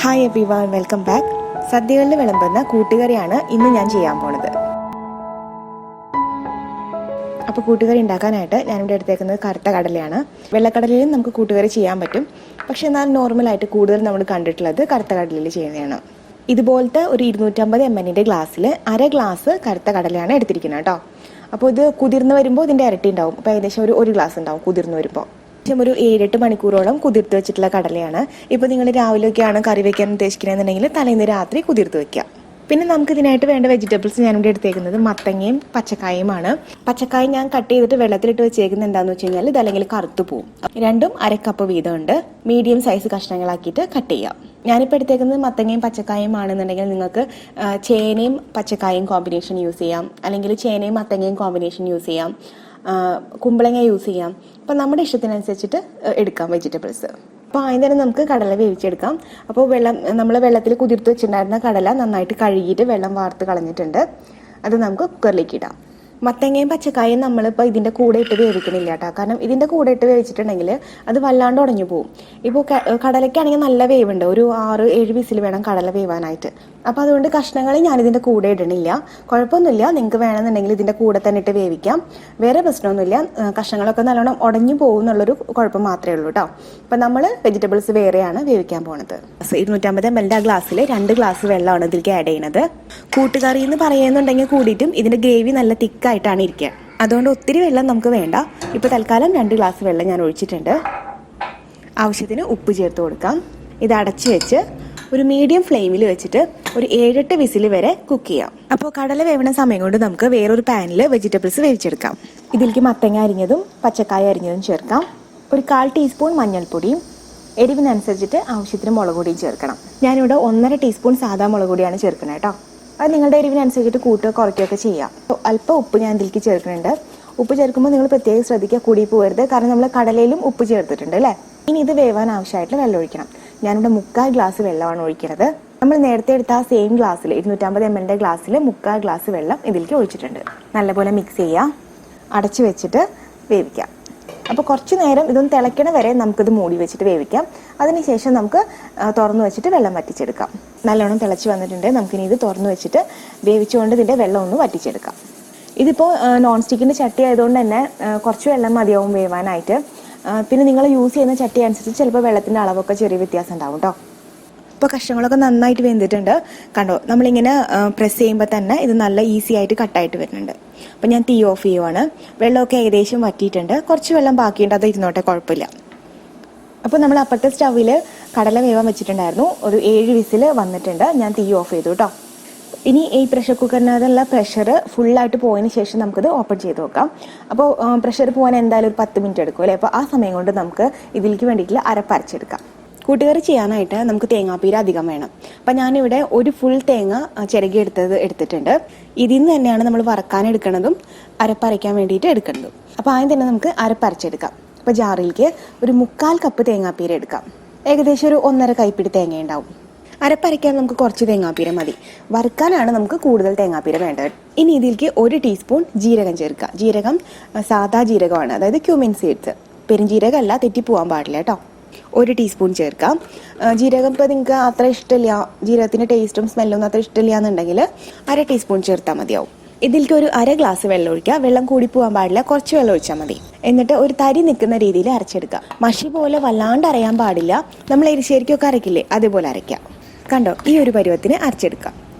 Hi everyone, welcome back. സദ്യകളിൽ വിളമ്പുന്ന കൂട്ടുകറിയാണ് ഇന്ന് ഞാൻ ചെയ്യാൻ പോണത്. അപ്പോൾ കൂട്ടുകറി ഉണ്ടാക്കാനായിട്ട് ഞാനിവിടെ എടുത്തേക്കുന്നത് കറുത്ത കടലയാണ്. വെള്ളക്കടലയിലും നമുക്ക് കൂട്ടുകറി ചെയ്യാൻ പറ്റും, പക്ഷെ എന്നാൽ നോർമലായിട്ട് കൂടുതൽ നമ്മൾ കണ്ടിട്ടുള്ളത് കറുത്ത കടലയിൽ ചെയ്യുന്നതാണ്. ഇതുപോലത്തെ ഒരു 250 ml ഗ്ലാസ്സിൽ അര ഗ്ലാസ് കറുത്ത കടലയാണ് എടുത്തിരിക്കുന്നത് കേട്ടോ. അപ്പോൾ ഇത് കുതിർന്ന് വരുമ്പോൾ ഇതിൻ്റെ ഇരട്ടി ഉണ്ടാവും. അപ്പോൾ ഏകദേശം ഒരു ഗ്ലാസ് ഉണ്ടാവും കുതിർന്ന് വരുമ്പോൾ. ഒരു 7-8 മണിക്കൂറോളം കുതിർത്ത് വെച്ചിട്ടുള്ള കടലയാണ്. ഇപ്പോൾ നിങ്ങൾ രാവിലെയൊക്കെയാണ് കറി വെക്കാൻ ഉദ്ദേശിക്കുന്നതെന്നുണ്ടെങ്കിൽ തലേന്ന് രാത്രി കുതിർത്ത് വെക്കുക. പിന്നെ നമുക്ക് ഇതിനായിട്ട് വേണ്ട വെജിറ്റബിൾസ് ഞാനിവിടെ എടുത്തേക്കുന്നത് മത്തങ്ങയും പച്ചക്കായുമാണ്. പച്ചക്കായ ഞാൻ കട്ട് ചെയ്തിട്ട് വെള്ളത്തിലിട്ട് വെച്ചേക്കുന്നത് എന്താണെന്ന് വെച്ച് കഴിഞ്ഞാൽ ഇത് അല്ലെങ്കിൽ കറുത്തു പോവും. രണ്ടും അര കപ്പ് വീതമുണ്ട്. മീഡിയം സൈസ് കഷ്ണങ്ങളാക്കിയിട്ട് കട്ട് ചെയ്യാം. ഞാനിപ്പോൾ എടുത്തേക്കുന്നത് മത്തങ്ങയും പച്ചക്കായും ആണെന്നുണ്ടെങ്കിൽ നിങ്ങൾക്ക് ചേനയും പച്ചക്കായും കോമ്പിനേഷൻ യൂസ് ചെയ്യാം, അല്ലെങ്കിൽ ചേനയും മത്തങ്ങയും കോമ്പിനേഷൻ യൂസ് ചെയ്യാം, കുമ്പളങ്ങ യൂസ് ചെയ്യാം. അപ്പം നമ്മുടെ ഇഷ്ടത്തിനനുസരിച്ചിട്ട് എടുക്കാം വെജിറ്റബിൾസ്. അപ്പോൾ ആദ്യം തന്നെ നമുക്ക് കടല വേവിച്ചെടുക്കാം. അപ്പോൾ നമ്മൾ വെള്ളത്തിൽ കുതിർത്ത് വെച്ചിട്ടുണ്ടായിരുന്ന കടല നന്നായിട്ട് കഴുകിയിട്ട് വെള്ളം വാർത്ത് കളഞ്ഞിട്ടുണ്ട്. അത് നമുക്ക് കുക്കറിലേക്ക് ഇടാം. മത്തങ്ങയും പച്ചക്കായും നമ്മളിപ്പോൾ ഇതിൻ്റെ കൂടെ ഇട്ട് വേവിക്കണില്ല കേട്ടോ. കാരണം ഇതിൻ്റെ കൂടെ ഇട്ട് വേവിച്ചിട്ടുണ്ടെങ്കിൽ അത് വല്ലാണ്ട് ഉടഞ്ഞു പോകും. ഇപ്പോൾ കടലയ്ക്കാണെങ്കിൽ നല്ല വേവുണ്ട്, ഒരു 6-7 വിസിൽ വേണം കടല വേവാനായിട്ട്. അപ്പോൾ അതുകൊണ്ട് കഷ്ണങ്ങൾ ഞാനിതിൻ്റെ കൂടെ ഇടണില്ല. കുഴപ്പമൊന്നുമില്ല, നിങ്ങൾക്ക് വേണമെന്നുണ്ടെങ്കിൽ ഇതിൻ്റെ കൂടെ തന്നെ ഇട്ട് വേവിക്കാം, വേറെ പ്രശ്നമൊന്നുമില്ല. കഷ്ണങ്ങളൊക്കെ നല്ലോണം ഉടഞ്ഞു പോകും എന്നുള്ളൊരു കുഴപ്പം മാത്രമേ ഉള്ളൂ കേട്ടോ. അപ്പം നമ്മൾ വെജിറ്റബിൾസ് വേറെയാണ് വേവിക്കാൻ പോണത്. 250 ml ഗ്ലാസ്സിൽ 2 ഗ്ലാസ് വെള്ളമാണ് ഇതിലേക്ക് ആഡ് ചെയ്യുന്നത്. കൂട്ടുകറി എന്ന് പറയുന്നുണ്ടെങ്കിൽ കൂടിയിട്ടും ഇതിൻ്റെ ഗ്രേവി നല്ല തിക്കായിട്ടാണ് ഇരിക്കുക. അതുകൊണ്ട് ഒത്തിരി വെള്ളം നമുക്ക് വേണ്ട. ഇപ്പോൾ തൽക്കാലം 2 ഗ്ലാസ് വെള്ളം ഞാൻ ഒഴിച്ചിട്ടുണ്ട്. ആവശ്യത്തിന് ഉപ്പ് ചേർത്ത് കൊടുക്കാം. ഇത് അടച്ച് വെച്ച് ഒരു മീഡിയം ഫ്ലെയിമിൽ വെച്ചിട്ട് ഒരു 7-8 വിസിൽ വരെ കുക്ക് ചെയ്യാം. അപ്പോൾ കടല വേവണ സമയം കൊണ്ട് നമുക്ക് വേറൊരു പാനിൽ വെജിറ്റബിൾസ് വേവിച്ചെടുക്കാം. ഇതിലേക്ക് മത്തങ്ങ അരിഞ്ഞതും പച്ചക്കായ അരിഞ്ഞതും ചേർക്കാം. ഒരു 1/4 ടീസ്പൂൺ മഞ്ഞൾപ്പൊടിയും എരിവിനനുസരിച്ചിട്ട് ആവശ്യത്തിന് മുളക് പൊടിയും ചേർക്കണം. ഞാനിവിടെ 1.5 ടീസ്പൂൺ സാധാ മുളക് പൊടിയാണ് ചേർക്കുന്നത് കേട്ടോ. അത് നിങ്ങളുടെ എരിവിനനുസരിച്ചിട്ട് കൂട്ടുക കുറയ്ക്കുകയൊക്കെ ചെയ്യാം. അല്പം ഉപ്പ് ഞാൻ ഇതിലേക്ക് ചേർക്കുന്നുണ്ട്. ഉപ്പ് ചേർക്കുമ്പോൾ നിങ്ങൾ പ്രത്യേകം ശ്രദ്ധിക്കുക, കൂടി പോകരുത്. കാരണം നമ്മൾ കടലയിലും ഉപ്പ് ചേർത്തിട്ടുണ്ട് അല്ലേ. ഇനി ഇത് വേവാൻ ആവശ്യമായിട്ടുള്ള വെള്ളം ഒഴിക്കണം. ഞാനിവിടെ 3/4 ഗ്ലാസ് വെള്ളമാണ് ഒഴിക്കുന്നത്. നമ്മൾ നേരത്തെ എടുത്ത ആ സെയിം ഗ്ലാസ്സിൽ 250 ml ഗ്ലാസ്സിൽ 3/4 ഗ്ലാസ് വെള്ളം ഇതിലേക്ക് ഒഴിച്ചിട്ടുണ്ട്. നല്ലപോലെ മിക്സ് ചെയ്യുക, അടച്ചു വെച്ചിട്ട് വേവിക്കാം. അപ്പോൾ കുറച്ച് നേരം ഇതൊന്ന് തിളയ്ക്കണ വരെ നമുക്കിത് മൂടി വെച്ചിട്ട് വേവിക്കാം. അതിനുശേഷം നമുക്ക് തുറന്നു വെച്ചിട്ട് വെള്ളം വറ്റിച്ചെടുക്കാം. നല്ലോണം തിളച്ച് വന്നിട്ടുണ്ട്. നമുക്കിനി ഇത് തുറന്നു വെച്ചിട്ട് വേവിച്ചുകൊണ്ട് ഇതിൻ്റെ വെള്ളം ഒന്ന് വറ്റിച്ചെടുക്കാം. ഇതിപ്പോൾ നോൺ സ്റ്റിക്കിൻ്റെ ചട്ടി ആയതുകൊണ്ട് തന്നെ കുറച്ച് വെള്ളം മതിയാവും വേവാനായിട്ട്. പിന്നെ നിങ്ങൾ യൂസ് ചെയ്യുന്ന ചട്ടി അനുസരിച്ച് ചിലപ്പോൾ വെള്ളത്തിൻ്റെ അളവൊക്കെ ചെറിയ വ്യത്യാസം ഉണ്ടാവും കേട്ടോ. ഇപ്പോൾ കഷ്ണങ്ങളൊക്കെ നന്നായിട്ട് വെന്തിട്ടുണ്ട്. കണ്ടോ, നമ്മളിങ്ങനെ പ്രസ് ചെയ്യുമ്പോൾ തന്നെ ഇത് നല്ല ഈസി ആയിട്ട് കട്ടായിട്ട് വരുന്നുണ്ട്. അപ്പോൾ ഞാൻ തീ ഓഫ് ചെയ്യുവാണ്. വെള്ളമൊക്കെ ഏകദേശം വറ്റിയിട്ടുണ്ട്. കുറച്ച് വെള്ളം ബാക്കിയുണ്ട്, അത് ഇരുന്നോട്ടെ, കുഴപ്പമില്ല. അപ്പോൾ നമ്മൾ അപ്പുറത്തെ സ്റ്റൗവിൽ കടല വേവാൻ വെച്ചിട്ടുണ്ടായിരുന്നു. ഒരു 7 വിസിൽ വന്നിട്ടുണ്ട്. ഞാൻ തീ ഓഫ് ചെയ്തു കേട്ടോ. ഇനി ഈ പ്രഷർ കുക്കറിനകത്തുള്ള പ്രഷർ ഫുള്ളായിട്ട് പോയതിന് ശേഷം നമുക്കിത് ഓപ്പൺ ചെയ്ത് നോക്കാം. അപ്പോൾ പ്രഷർ പോകാൻ എന്തായാലും ഒരു 10 മിനിറ്റ് എടുക്കും അല്ലേ. അപ്പോൾ ആ സമയം കൊണ്ട് നമുക്ക് ഇതിലേക്ക് വേണ്ടിയിട്ടുള്ള അരപ്പരച്ചെടുക്കാം. കൂട്ടുകറി ചെയ്യാനായിട്ട് നമുക്ക് തേങ്ങാപ്പീര അധികം വേണം. അപ്പം ഞാനിവിടെ ഒരു ഫുൾ തേങ്ങ ചിരകി എടുത്തിട്ടുണ്ട്. ഇതിൽ നിന്ന് തന്നെയാണ് നമ്മൾ വറക്കാൻ എടുക്കുന്നതും അരപ്പരയ്ക്കാൻ വേണ്ടിയിട്ട് എടുക്കുന്നതും. അപ്പോൾ ആദ്യം തന്നെ നമുക്ക് അരപ്പരച്ചെടുക്കാം. അപ്പോൾ ജാറിലേക്ക് ഒരു 3/4 കപ്പ് തേങ്ങാപ്പീര എടുക്കാം. ഏകദേശം ഒരു 1.5 കൈപ്പിടി തേങ്ങ ഉണ്ടാവും. അരപ്പരയ്ക്കാൻ നമുക്ക് കുറച്ച് തേങ്ങാപ്പീര മതി. വറുക്കാനാണ് നമുക്ക് കൂടുതൽ തേങ്ങാപ്പീര വേണ്ടത്. ഇനി ഇതിലേക്ക് 1 ടീസ്പൂൺ ജീരകം ചേർക്കുക. ജീരകം സാധാ ജീരകമാണ്, അതായത് ക്യൂമിൻ സീഡ്സ്. പെരുംജീരകമല്ല, തെറ്റിപ്പോവാൻ പാടില്ല കേട്ടോ. 1 ടീസ്പൂൺ ചേർക്കാം. ജീരകം ഇപ്പോൾ നിങ്ങൾക്ക് അത്ര ഇഷ്ടമില്ല, ജീരകത്തിൻ്റെ ടേസ്റ്റും സ്മെല്ലൊന്നും അത്ര ഇഷ്ടമില്ല എന്നുണ്ടെങ്കിൽ 1/2 ടീസ്പൂൺ ചേർത്താൽ മതിയാവും. ഇതിലേക്ക് ഒരു 1/2 ഗ്ലാസ് വെള്ളം ഒഴിക്കുക. വെള്ളം കൂടി പോകാൻ പാടില്ല, കുറച്ച് വെള്ളം ഒഴിച്ചാൽ മതി. എന്നിട്ട് ഒരു തരി നിൽക്കുന്ന രീതിയിൽ അരച്ചെടുക്കുക. മഷി പോലെ വല്ലാണ്ട് അരയാൻ പാടില്ല. നമ്മൾ എരിശ്ശേരിക്കൊക്കെ അരയ്ക്കില്ലേ, അതുപോലെ അരയ്ക്കുക. കണ്ടോ, ഈ ഒരു പരുവത്തിന് അരച്ചെടുക്കാം.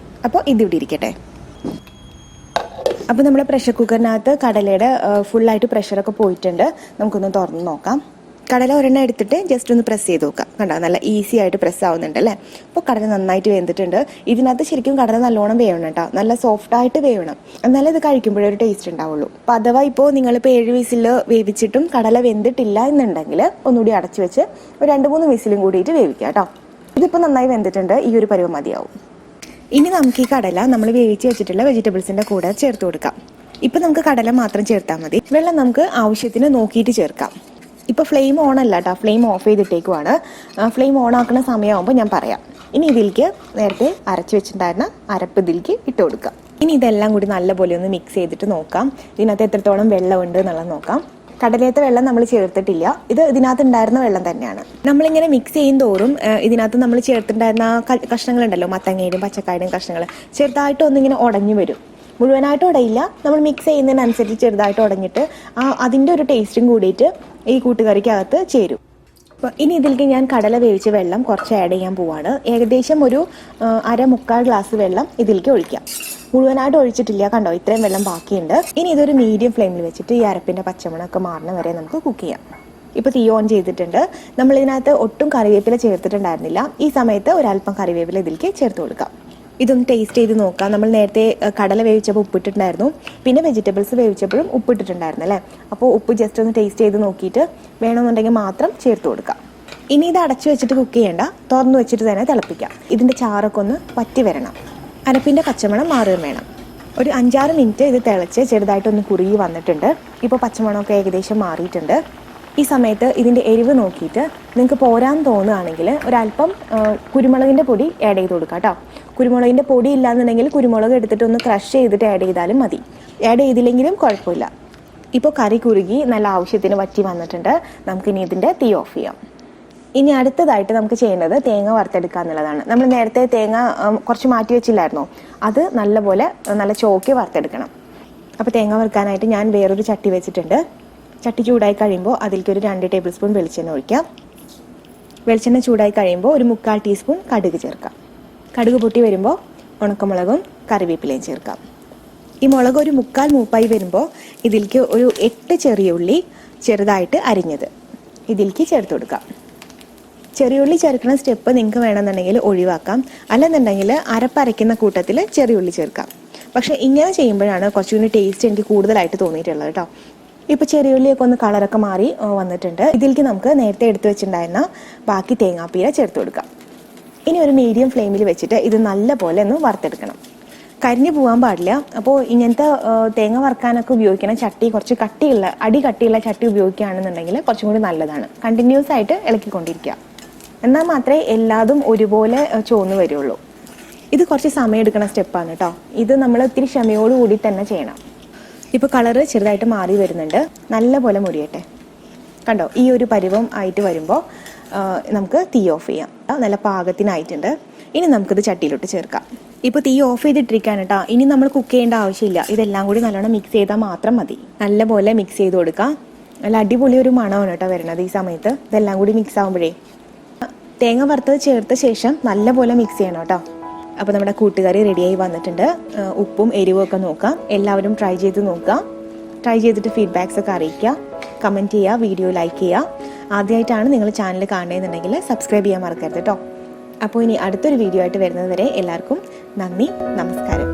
അപ്പോൾ ഇതിവിടെ ഇരിക്കട്ടെ. അപ്പോൾ നമ്മുടെ പ്രഷർ കുക്കറിനകത്ത് കടലയുടെ ഫുള്ളായിട്ട് പ്രഷറൊക്കെ പോയിട്ടുണ്ട്. നമുക്കൊന്ന് തുറന്ന് നോക്കാം. കടല ഒരെണ്ണം എടുത്തിട്ട് ജസ്റ്റ് ഒന്ന് പ്രസ് ചെയ്ത് നോക്കാം. കണ്ടോ, നല്ല ഈസി ആയിട്ട് പ്രസ് ആവുന്നുണ്ട് അല്ലേ. അപ്പോൾ കടല നന്നായിട്ട് വെന്തിട്ടുണ്ട്. ഇതിനകത്ത് ശരിക്കും കടല നല്ലോണം വേവണം കേട്ടോ, നല്ല സോഫ്റ്റായിട്ട് വേവണം, എന്നാലേ ഇത് കഴിക്കുമ്പോഴേ ഒരു ടേസ്റ്റ് ഉണ്ടാവുള്ളൂ. അപ്പോൾ അഥവാ ഇപ്പോൾ നിങ്ങളിപ്പോൾ 7 വിസിൽ വേവിച്ചിട്ടും കടല വെന്തിട്ടില്ല എന്നുണ്ടെങ്കിൽ ഒന്നുകൂടി അടച്ചു വെച്ച് ഒരു 2-3 വിസിലും കൂടിയിട്ട് വേവിക്കാം കേട്ടോ. ഇതിപ്പോൾ നന്നായി വെന്തിട്ടുണ്ട്. ഈ ഒരു പരുവം മതിയാവും. ഇനി നമുക്ക് ഈ കടല നമ്മൾ വേവിച്ച് വെച്ചിട്ടുള്ള വെജിറ്റബിൾസിൻ്റെ കൂടെ ചേർത്ത് കൊടുക്കാം. ഇപ്പം നമുക്ക് കടല മാത്രം ചേർത്താൽ മതി. വെള്ളം നമുക്ക് ആവശ്യത്തിന് നോക്കിയിട്ട് ചേർക്കാം. ഇപ്പോൾ ഫ്ലെയിം ഓൺ അല്ല കേട്ടോ, ഫ്ലെയിം ഓഫ് ചെയ്തിട്ടേക്കുവാണ്. ഫ്ലെയിം ഓൺ ആക്കുന്ന സമയമാകുമ്പോൾ ഞാൻ പറയാം. ഇനി ഇതിലേക്ക് നേരത്തെ അരച്ച് വെച്ചിട്ടുണ്ടായിരുന്ന അരപ്പ് ഇതിലേക്ക് ഇട്ട് കൊടുക്കാം. ഇനി ഇതെല്ലാം കൂടി നല്ലപോലെ ഒന്ന് മിക്സ് ചെയ്തിട്ട് നോക്കാം ഇതിനകത്ത് എത്രത്തോളം വെള്ളമുണ്ട് എന്നുള്ളത് നോക്കാം. കടലത്തെ വെള്ളം നമ്മൾ ചേർത്തിട്ടില്ല. ഇത് ഇതിനകത്ത് ഉണ്ടായിരുന്ന വെള്ളം തന്നെയാണ്. നമ്മളിങ്ങനെ മിക്സ് ചെയ്യും തോറും ഇതിനകത്ത് നമ്മൾ ചേർത്തിട്ടുണ്ടായിരുന്ന കഷ്ണങ്ങളുണ്ടല്ലോ, മത്തങ്ങയുടെയും പച്ചക്കായുടെയും കഷ്ണങ്ങൾ ചെറുതായിട്ട് ഒന്നിങ്ങനെ ഉടഞ്ഞു വരും. മുഴുവനായിട്ട് ഉടയില്ല, നമ്മൾ മിക്സ് ചെയ്യുന്നതിനനുസരിച്ച് ചെറുതായിട്ട് ഉടഞ്ഞിട്ട് അതിൻ്റെ ഒരു ടേസ്റ്റും കൂടിയിട്ട് ഈ കൂട്ടുകറിക്കകത്ത് ചേരും. അപ്പോൾ ഇനി ഇതിലേക്ക് ഞാൻ കടല വേവിച്ച വെള്ളം കുറച്ച് ആഡ് ചെയ്യാൻ പോവാണ്. ഏകദേശം ഒരു 1/4 ഗ്ലാസ് വെള്ളം ഇതിലേക്ക് ഒഴിക്കാം. മുഴുവനായിട്ട് ഒഴിച്ചിട്ടില്ല, കണ്ടോ ഇത്രയും വെള്ളം ബാക്കിയുണ്ട്. ഇനി ഇതൊരു മീഡിയം ഫ്ലെയിമിൽ വെച്ചിട്ട് ഈ അരപ്പിൻ്റെ പച്ചമണമൊക്കെ മാറുന്ന വരെ നമുക്ക് കുക്ക് ചെയ്യാം. ഇപ്പോൾ തീ ഓൺ ചെയ്തിട്ടുണ്ട്. നമ്മളിതിനകത്ത് ഒട്ടും കറിവേപ്പില ചേർത്തിട്ടുണ്ടായിരുന്നില്ല. ഈ സമയത്ത് ഒരല്പം കറിവേപ്പില ഇതിലേക്ക് ചേർത്ത് കൊടുക്കാം. ഇതൊന്ന് ടേസ്റ്റ് ചെയ്ത് നോക്കാം. നമ്മൾ നേരത്തെ കടല വേവിച്ചപ്പോൾ ഉപ്പിട്ടിട്ടുണ്ടായിരുന്നു, പിന്നെ വെജിറ്റബിൾസ് വേവിച്ചപ്പോഴും ഉപ്പിട്ടിട്ടുണ്ടായിരുന്നു അല്ലേ. അപ്പോൾ ഉപ്പ് ജസ്റ്റ് ഒന്ന് ടേസ്റ്റ് ചെയ്ത് നോക്കിയിട്ട് വേണമെന്നുണ്ടെങ്കിൽ മാത്രം ചേർത്ത് കൊടുക്കാം. ഇനി ഇത് അടച്ചു വെച്ചിട്ട് കുക്ക് ചെയ്യേണ്ട, തുറന്നു വെച്ചിട്ട് തന്നെ തിളപ്പിക്കാം. ഇതിൻ്റെ ചാറൊക്കെ ഒന്ന് വറ്റി വരണം, അരപ്പിൻ്റെ പച്ചമണം മാറുകയും വേണം. ഒരു 5-6 മിനിറ്റ് ഇത് തിളച്ച് ചെറുതായിട്ടൊന്ന് കുറുകി വന്നിട്ടുണ്ട്. ഇപ്പോൾ പച്ചമണമൊക്കെ ഏകദേശം മാറിയിട്ടുണ്ട്. ഈ സമയത്ത് ഇതിൻ്റെ എരിവ് നോക്കിയിട്ട് നിങ്ങൾക്ക് പോരാൻ തോന്നുകയാണെങ്കിൽ ഒരല്പം കുരുമുളകിൻ്റെ പൊടി ആഡ് ചെയ്ത് കൊടുക്കാം കേട്ടോ. കുരുമുളകിൻ്റെ പൊടി ഇല്ലാന്നുണ്ടെങ്കിൽ കുരുമുളക് എടുത്തിട്ട് ഒന്ന് ക്രഷ് ചെയ്തിട്ട് ആഡ് ചെയ്താലും മതി. ആഡ് ചെയ്തില്ലെങ്കിലും കുഴപ്പമില്ല. ഇപ്പോൾ കറി കുറുകി നല്ല ആവശ്യത്തിന് വറ്റി വന്നിട്ടുണ്ട്. നമുക്കിനി ഇതിൻ്റെ തീ ഓഫ് ചെയ്യാം. ഇനി അടുത്തതായിട്ട് നമുക്ക് ചെയ്യേണ്ടത് തേങ്ങ വറുത്തെടുക്കുക എന്നുള്ളതാണ്. നമ്മൾ നേരത്തെ തേങ്ങ കുറച്ച് മാറ്റി വെച്ചില്ലായിരുന്നോ, അത് നല്ലപോലെ നല്ല ചോക്കി വറുത്തെടുക്കണം. അപ്പോൾ തേങ്ങ വറുക്കാനായിട്ട് ഞാൻ വേറൊരു ചട്ടി വെച്ചിട്ടുണ്ട്. ചട്ടി ചൂടായി കഴിയുമ്പോൾ അതിലേക്ക് ഒരു 2 ടേബിൾ സ്പൂൺ വെളിച്ചെണ്ണ ഒഴിക്കാം. വെളിച്ചെണ്ണ ചൂടായി കഴിയുമ്പോൾ ഒരു 3/4 ടീസ്പൂൺ കടുക് ചേർക്കാം. കടുക് പൊട്ടി വരുമ്പോൾ ഉണക്കമുളകും കറിവേപ്പിലയും ചേർക്കാം. ഈ മുളക് ഒരു 3/4 മൂപ്പായി വരുമ്പോൾ ഇതിലേക്ക് ഒരു 8 ചെറിയ ഉള്ളി ചെറുതായിട്ട് അരിഞ്ഞത് ഇതിലേക്ക് ചേർത്ത് കൊടുക്കാം. ചെറിയ ഉള്ളി ചേർക്കുന്ന സ്റ്റെപ്പ് നിങ്ങൾക്ക് വേണമെന്നുണ്ടെങ്കിൽ ഒഴിവാക്കാം, അല്ലെന്നുണ്ടെങ്കിൽ അരപ്പരയ്ക്കുന്ന കൂട്ടത്തിൽ ചെറിയ ഉള്ളി ചേർക്കാം. പക്ഷേ ഇങ്ങനെ ചെയ്യുമ്പോഴാണ് കുറച്ചുകൂടി ടേസ്റ്റ് എനിക്ക് കൂടുതലായിട്ട് തോന്നിയിട്ടുള്ളത് കേട്ടോ. ഇപ്പോൾ ചെറിയ ഉള്ളിയൊക്കെ ഒന്ന് കളറൊക്കെ മാറി വന്നിട്ടുണ്ട്. ഇതിലേക്ക് നമുക്ക് നേരത്തെ എടുത്തു വെച്ചിട്ടുണ്ടായിരുന്ന ബാക്കി തേങ്ങാപ്പീര ചേർത്ത് കൊടുക്കാം. ഇനി ഒരു മീഡിയം ഫ്ലെയിമിൽ വെച്ചിട്ട് ഇത് നല്ല പോലെ ഒന്ന് വറുത്തെടുക്കണം. കരിഞ്ഞു പോകാൻ പാടില്ല. അപ്പോൾ ഇങ്ങനത്തെ തേങ്ങ വറുക്കാനൊക്കെ ഉപയോഗിക്കുന്ന ചട്ടി കുറച്ച് കട്ടിയുള്ള ചട്ടി ഉപയോഗിക്കുകയാണെന്നുണ്ടെങ്കിൽ കുറച്ചും കൂടി നല്ലതാണ്. കണ്ടിന്യൂസ് ആയിട്ട് ഇളക്കിക്കൊണ്ടിരിക്കുക, എന്നാൽ മാത്രമേ എല്ലാതും ഒരുപോലെ ചോന്ന് വരുള്ളൂ. ഇത് കുറച്ച് സമയം എടുക്കുന്ന സ്റ്റെപ്പാണ് കേട്ടോ. ഇത് നമ്മൾ ഒത്തിരി ക്ഷമയോടുകൂടി തന്നെ ചെയ്യണം. ഇപ്പോൾ കളറ് ചെറുതായിട്ട് മാറി വരുന്നുണ്ട്. നല്ല പോലെ മുരിയട്ടെ. കണ്ടോ, ഈ ഒരു പരുവം ആയിട്ട് വരുമ്പോൾ നമുക്ക് തീ ഓഫ് ചെയ്യാം. നല്ല പാകത്തിനായിട്ടുണ്ട്. ഇനി നമുക്കിത് ചട്ടിയിലോട്ട് ചേർക്കാം. ഇപ്പോൾ തീ ഓഫ് ചെയ്തിട്ടിരിക്കുകയാണ് കേട്ടോ. ഇനി നമ്മൾ കുക്ക് ചെയ്യേണ്ട ആവശ്യമില്ല. ഇതെല്ലാം കൂടി നല്ലോണം മിക്സ് ചെയ്താൽ മാത്രം മതി. നല്ല പോലെ മിക്സ് ചെയ്ത് കൊടുക്കാം. നല്ല അടിപൊളി ഒരു മണമാണ് കേട്ടോ വരുന്നത് ഈ സമയത്ത്. ഇതെല്ലാം കൂടി മിക്സ് ആകുമ്പോഴേ തേങ്ങ വറുത്തത് ചേർത്ത ശേഷം നല്ല പോലെ മിക്സ് ചെയ്യണം കേട്ടോ. അപ്പോൾ നമ്മുടെ കൂട്ടുകറി റെഡിയായി വന്നിട്ടുണ്ട്. ഉപ്പും എരിവും ഒക്കെ നോക്കാം. എല്ലാവരും ട്രൈ ചെയ്ത് നോക്കാം. ട്രൈ ചെയ്തിട്ട് ഫീഡ്ബാക്സ് ഒക്കെ അറിയിക്കുക, കമൻറ്റ് ചെയ്യുക, വീഡിയോ ലൈക്ക് ചെയ്യുക. ആദ്യമായിട്ടാണ് നിങ്ങൾ ചാനൽ കാണുന്നതെന്നുണ്ടെങ്കിൽ സബ്സ്ക്രൈബ് ചെയ്യാൻ മറക്കരുത് കേട്ടോ. അപ്പോൾ ഇനി അടുത്തൊരു വീഡിയോ ആയിട്ട് വരുന്നത് വരെ എല്ലാവർക്കും നന്ദി, നമസ്കാരം.